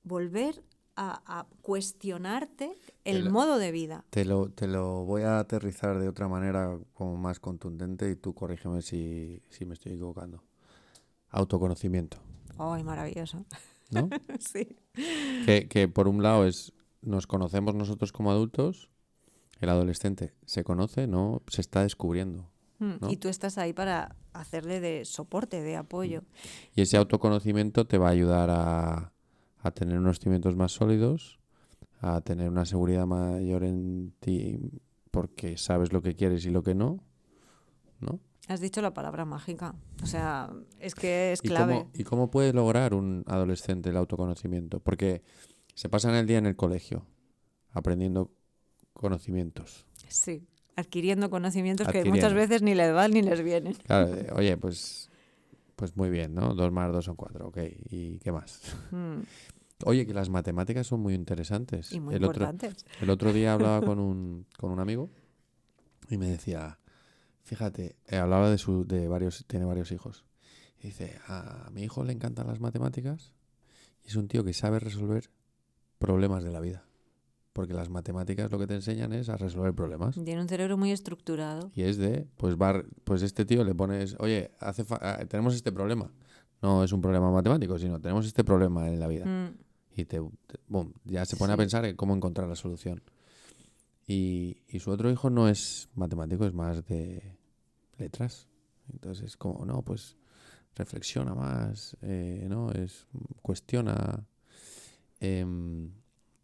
volver a cuestionarte Te el lo, modo de vida. te lo voy a aterrizar de otra manera como más contundente y tú corrígeme si me estoy equivocando. Autoconocimiento, ¡Ay, maravilloso! ¿no? Sí. Que por un lado nos conocemos nosotros como adultos, el adolescente se conoce, ¿no? Se está descubriendo, Y ¿no? tú estás ahí para hacerle de soporte, de apoyo. Y ese autoconocimiento te va a ayudar a tener unos cimientos más sólidos, a tener una seguridad mayor en ti porque sabes lo que quieres y lo que no, ¿no? Has dicho la palabra mágica. O sea, es que es ¿Y clave. cómo puede lograr un adolescente el autoconocimiento? Porque se pasan el día en el colegio aprendiendo conocimientos, Sí. Adquiriendo conocimientos que muchas adquiriendo. veces ni les van ni les vienen. Claro, oye, pues muy bien, ¿no? 2 más 2 son 4, ok. ¿Y qué más? Mm, Oye, que las matemáticas son muy interesantes. Y muy El otro, importantes. el otro día hablaba con un amigo y me decía, fíjate, hablaba tiene varios hijos. Y dice, a mi hijo le encantan las matemáticas y es un tío que sabe resolver problemas de la vida. Porque las matemáticas lo que te enseñan es a resolver problemas. Tiene un cerebro muy estructurado. Y es pues este tío le pones, oye, tenemos este problema. No es un problema matemático, sino tenemos este problema en la vida. Mm, Y boom, ya se pone a Sí. pensar en cómo encontrar la solución. Y su otro hijo no es matemático, es más de letras. Entonces es como, no, pues reflexiona más, ¿no? Cuestiona. em,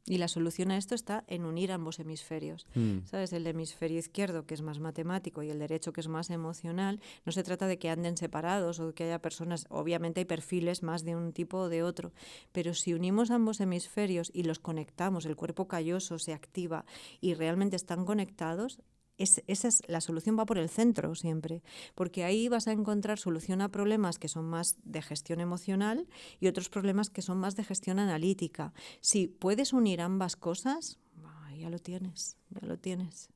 Y la solución a esto está en unir ambos hemisferios. ¿Sabes? El hemisferio izquierdo, que es más matemático, y el derecho, que es más emocional. No se trata de que anden separados o que haya personas, obviamente hay perfiles más de un tipo o de otro, pero si unimos ambos hemisferios y los conectamos, el cuerpo calloso se activa y realmente están conectados, esa es la solución, va por el centro siempre, porque ahí vas a encontrar solución a problemas que son más de gestión emocional y otros problemas que son más de gestión analítica. Si puedes unir ambas cosas, ya lo tienes, ya lo tienes.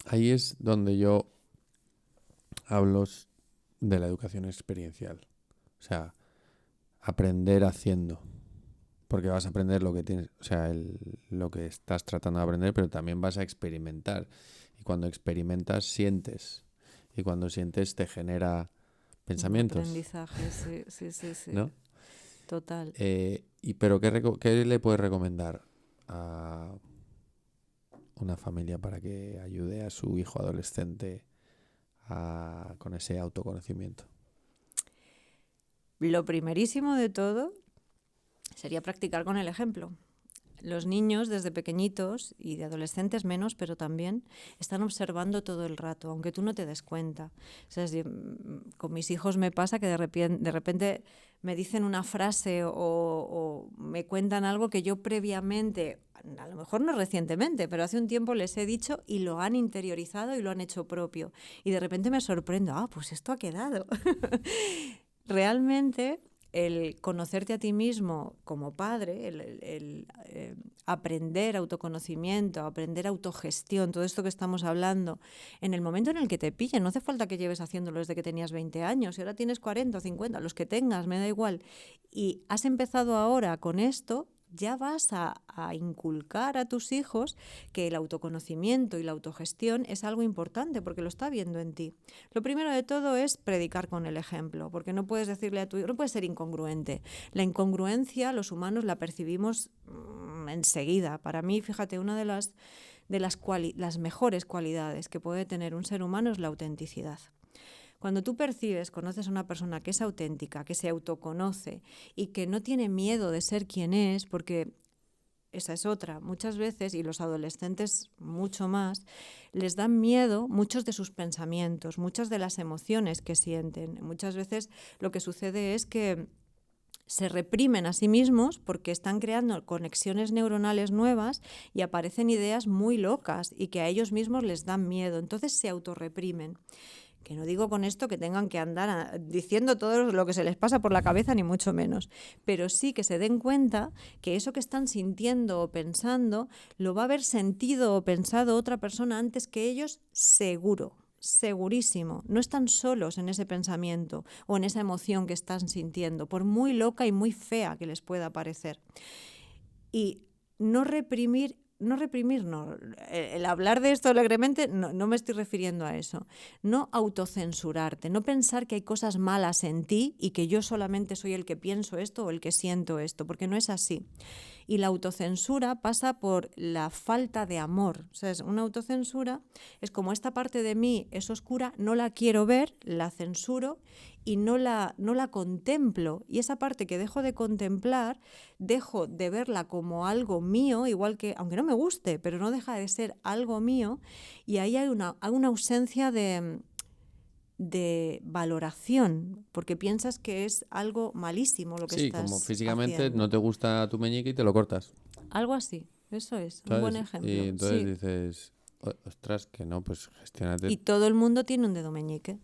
Ahí es donde yo hablo de la educación experiencial. O sea, aprender haciendo. Porque vas a aprender lo que tienes, o sea, lo que estás tratando de aprender, pero también vas a experimentar. Y cuando experimentas, sientes. Y cuando sientes, te genera pensamientos. Un aprendizaje, sí. ¿No? Total. Pero ¿qué le puedes recomendar a una familia para que ayude a su hijo adolescente con ese autoconocimiento? Lo primerísimo de todo sería practicar con el ejemplo. Los niños desde pequeñitos y de adolescentes menos, pero también están observando todo el rato, aunque tú no te des cuenta. O sea, con mis hijos me pasa que de repente me dicen una frase o me cuentan algo que yo previamente, a lo mejor no recientemente, pero hace un tiempo les he dicho y lo han interiorizado y lo han hecho propio. Y de repente me sorprendo, pues esto ha quedado. Realmente el conocerte a ti mismo como padre, el aprender autoconocimiento, aprender autogestión, todo esto que estamos hablando, en el momento en el que te pillen, no hace falta que lleves haciéndolo desde que tenías 20 años, y ahora tienes 40 o 50, los que tengas, me da igual, y has empezado ahora con esto, ya vas a inculcar a tus hijos que el autoconocimiento y la autogestión es algo importante porque lo está viendo en ti. Lo primero de todo es predicar con el ejemplo, porque no puedes decirle a tu hijo, no puedes ser incongruente. La incongruencia los humanos la percibimos enseguida. Para mí, fíjate, una de las mejores cualidades que puede tener un ser humano es la autenticidad. Cuando tú conoces a una persona que es auténtica, que se autoconoce y que no tiene miedo de ser quien es, porque esa es otra, muchas veces, y los adolescentes mucho más, les dan miedo muchos de sus pensamientos, muchas de las emociones que sienten. Muchas veces lo que sucede es que se reprimen a sí mismos porque están creando conexiones neuronales nuevas y aparecen ideas muy locas y que a ellos mismos les dan miedo. Entonces se autorreprimen. Que no digo con esto que tengan que andar diciendo todo lo que se les pasa por la cabeza, ni mucho menos. Pero sí que se den cuenta que eso que están sintiendo o pensando lo va a haber sentido o pensado otra persona antes que ellos, seguro, segurísimo. No están solos en ese pensamiento o en esa emoción que están sintiendo, por muy loca y muy fea que les pueda parecer. Y no reprimir, el hablar de esto alegremente no me estoy refiriendo a eso. No autocensurarte, no pensar que hay cosas malas en ti y que yo solamente soy el que pienso esto o el que siento esto, porque no es así. Y la autocensura pasa por la falta de amor. O sea, una autocensura es como esta parte de mí es oscura, no la quiero ver, la censuro y no la contemplo. Y esa parte que dejo de contemplar, dejo de verla como algo mío, igual que, aunque no me guste, pero no deja de ser algo mío, y ahí hay una ausencia de valoración, porque piensas que es algo malísimo lo que estás haciendo. Sí, como físicamente no te gusta tu meñique y te lo cortas. Algo así, eso es, ¿Sabes? un buen ejemplo. Y entonces dices, ostras, que no, pues gestiónate. Y todo el mundo tiene un dedo meñique.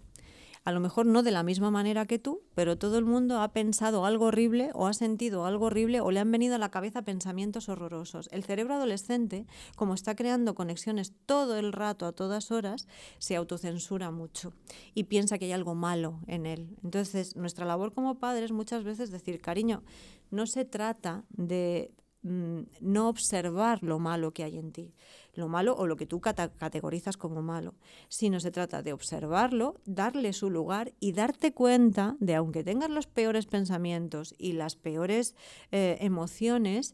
A lo mejor no de la misma manera que tú, pero todo el mundo ha pensado algo horrible o ha sentido algo horrible o le han venido a la cabeza pensamientos horrorosos. El cerebro adolescente, como está creando conexiones todo el rato, a todas horas, se autocensura mucho y piensa que hay algo malo en él. Entonces, nuestra labor como padres muchas veces es decir, cariño, no se trata de no observar lo malo que hay en ti, lo malo o lo que tú categorizas como malo, sino se trata de observarlo, darle su lugar y darte cuenta de, aunque tengas los peores pensamientos y las peores emociones,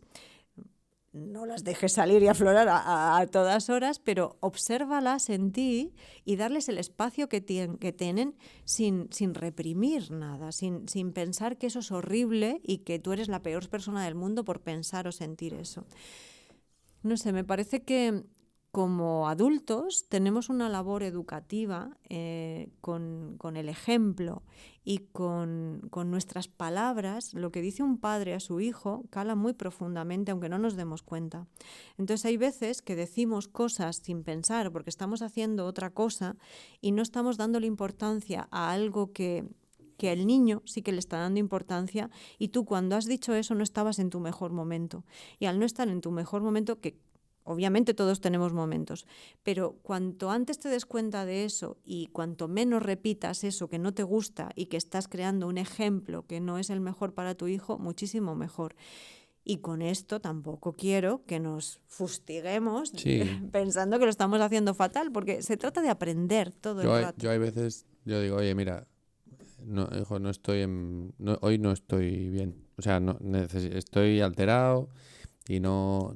no las dejes salir y aflorar a todas horas, pero obsérvalas en ti y darles el espacio que tienen sin reprimir nada, sin pensar que eso es horrible y que tú eres la peor persona del mundo por pensar o sentir eso. No sé, me parece que como adultos tenemos una labor educativa con el ejemplo y con nuestras palabras. Lo que dice un padre a su hijo cala muy profundamente, aunque no nos demos cuenta. Entonces hay veces que decimos cosas sin pensar porque estamos haciendo otra cosa y no estamos dándole importancia a algo que el niño sí que le está dando importancia, y tú cuando has dicho eso no estabas en tu mejor momento. Y al no estar en tu mejor momento, que obviamente todos tenemos momentos, pero cuanto antes te des cuenta de eso y cuanto menos repitas eso que no te gusta y que estás creando un ejemplo que no es el mejor para tu hijo, muchísimo mejor. Y con esto tampoco quiero que nos fustiguemos Sí, pensando que lo estamos haciendo fatal, porque se trata de aprender todo el rato. yo hay veces, yo digo, oye, mira, no, hijo, hoy no estoy bien. O sea, estoy alterado y Eso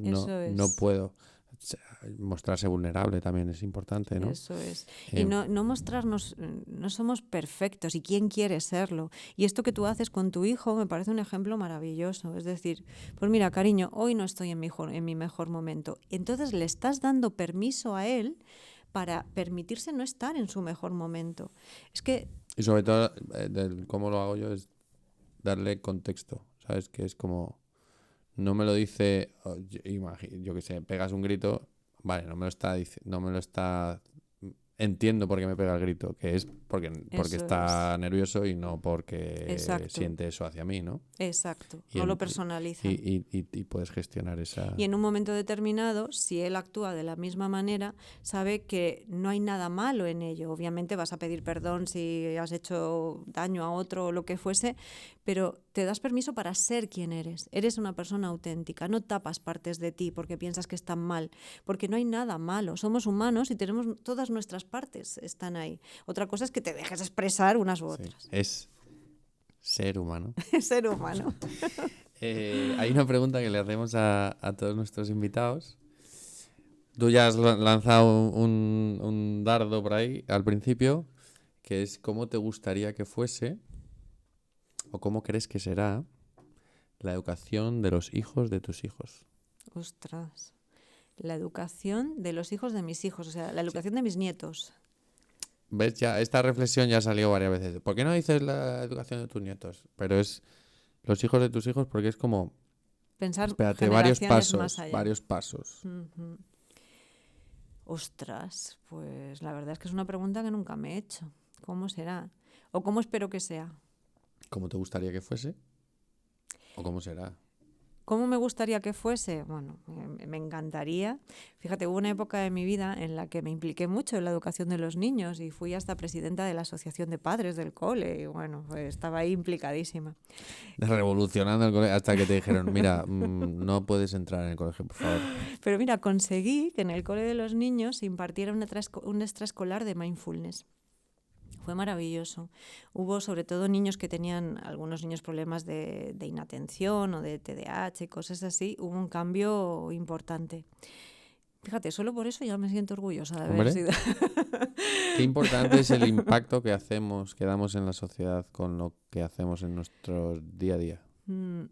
no es. puedo. O sea, mostrarse vulnerable también es importante, ¿no? Eso es. Y Eh, no mostrarnos, no somos perfectos, y quién quiere serlo. Y esto que tú haces con tu hijo me parece un ejemplo maravilloso. Es decir, pues mira, cariño, hoy no estoy en mi mejor momento. Entonces le estás dando permiso a él para permitirse no estar en su mejor momento. Es que y sobre todo, cómo lo hago yo es darle contexto, ¿sabes? Que es como, no me lo dice, yo qué sé, pegas un grito, vale, no me lo está, entiendo por qué me pega el grito, que es porque eso es. está nervioso y no porque Exacto. siente eso hacia mí, ¿no? Exacto. Y, No lo en- personaliza. y puedes gestionar esa... Y en un momento determinado, si él actúa de la misma manera, sabe que no hay nada malo en ello. Obviamente vas a pedir perdón si has hecho daño a otro o lo que fuese, pero te das permiso para ser quien eres. Eres una persona auténtica, no tapas partes de ti porque piensas que están mal, porque no hay nada malo. Somos humanos y tenemos todas nuestras partes, están ahí. Otra cosa es que te dejes expresar unas u Sí, otras. es ser humano. Ser humano. Hay una pregunta que le hacemos a todos nuestros invitados. Tú ya has lanzado un dardo por ahí al principio, que es cómo te gustaría que fuese o cómo crees que será la educación de los hijos de tus hijos. Ostras. La educación de los hijos de mis hijos, o sea, la Sí. educación de mis nietos. ¿Ves? Ya, esta reflexión ya salió varias veces. ¿Por qué no dices la educación de tus nietos? Pero es los hijos de tus hijos porque es como, Pensar espérate, generaciones más allá. varios pasos. Ujú. Ostras, pues la verdad es que es una pregunta que nunca me he hecho. ¿Cómo será? ¿O cómo espero que sea? ¿Cómo te gustaría que fuese? ¿O cómo será? ¿Cómo me gustaría que fuese? Bueno, me encantaría. Fíjate, hubo una época de mi vida en la que me impliqué mucho en la educación de los niños y fui hasta presidenta de la asociación de padres del cole y bueno, pues estaba ahí implicadísima. Revolucionando el colegio hasta que te dijeron, mira, no puedes entrar en el colegio, por favor. Pero mira, conseguí que en el cole de los niños se impartiera un extraescolar de mindfulness. Fue maravilloso. Hubo sobre todo niños que tenían, algunos niños, problemas de inatención o de TDAH y cosas así. Hubo un cambio importante. Fíjate, solo por eso ya me siento orgullosa de haber Hombre, sido. qué importante es el impacto que hacemos, que damos en la sociedad con lo que hacemos en nuestro día a día. Mm,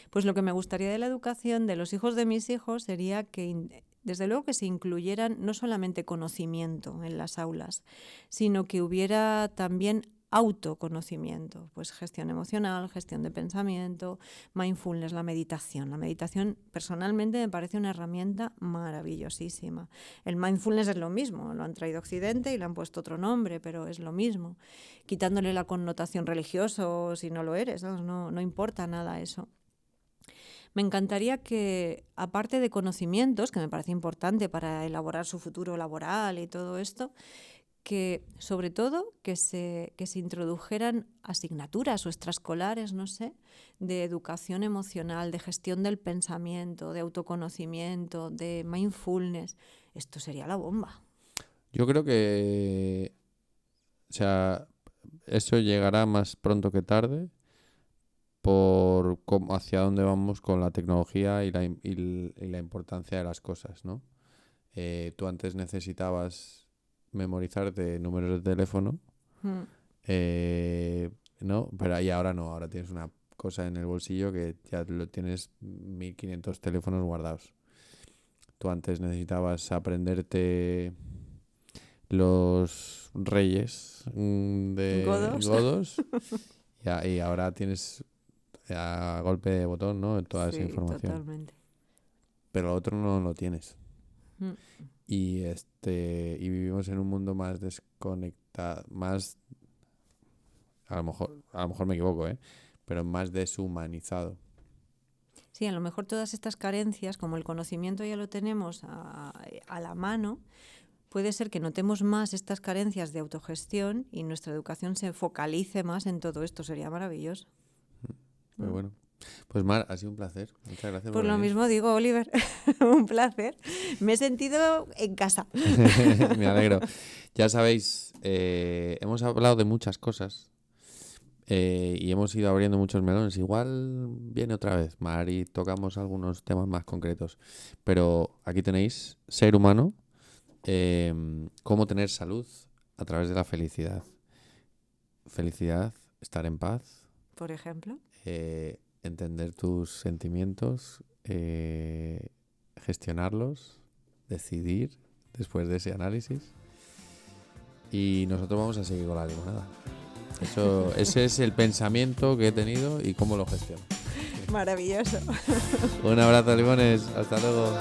Pues lo que me gustaría de la educación de los hijos de mis hijos sería que, desde luego, que se incluyeran no solamente conocimiento en las aulas, sino que hubiera también autoconocimiento, pues gestión emocional, gestión de pensamiento, mindfulness, la meditación. La meditación personalmente me parece una herramienta maravillosísima. El mindfulness es lo mismo, lo han traído a Occidente y le han puesto otro nombre, pero es lo mismo, quitándole la connotación religiosa si no lo eres, no importa nada eso. Me encantaría que, aparte de conocimientos, que me parece importante para elaborar su futuro laboral y todo esto, que sobre todo que se introdujeran asignaturas o extraescolares, no sé, de educación emocional, de gestión del pensamiento, de autoconocimiento, de mindfulness. Esto sería la bomba. Yo creo que, o sea, eso llegará más pronto que tarde por hacia dónde vamos con la tecnología y la importancia de las cosas, ¿no? Tú antes necesitabas memorizarte números de teléfono, Mm, ¿no? Pero ahí ahora no, ahora tienes una cosa en el bolsillo que ya lo tienes 1500 teléfonos guardados. Tú antes necesitabas aprenderte los reyes de godos y ahora tienes a golpe de botón, ¿no? Toda esa información. Totalmente. Pero lo otro no lo tienes. Mm. Y vivimos en un mundo más desconectado, más, a lo mejor me equivoco, pero más deshumanizado. Sí, a lo mejor todas estas carencias, como el conocimiento ya lo tenemos a la mano, puede ser que notemos más estas carencias de autogestión y nuestra educación se focalice más en todo esto. Sería maravilloso. Pues bueno. Pues Mar, ha sido un placer. Muchas gracias por por lo venir. mismo digo, Oliver, un placer. Me he sentido en casa. Me alegro. Ya sabéis, hemos hablado de muchas cosas y hemos ido abriendo muchos melones. Igual viene otra vez Mar y tocamos algunos temas más concretos. Pero aquí tenéis Ser Humano, cómo tener salud a través de la felicidad. Felicidad, estar en paz. Por ejemplo. Entender tus sentimientos, gestionarlos, decidir después de ese análisis. Y nosotros vamos a seguir con la limonada. Ese es el pensamiento que he tenido y cómo lo gestiono. Maravilloso. Un abrazo, limones. Hasta luego.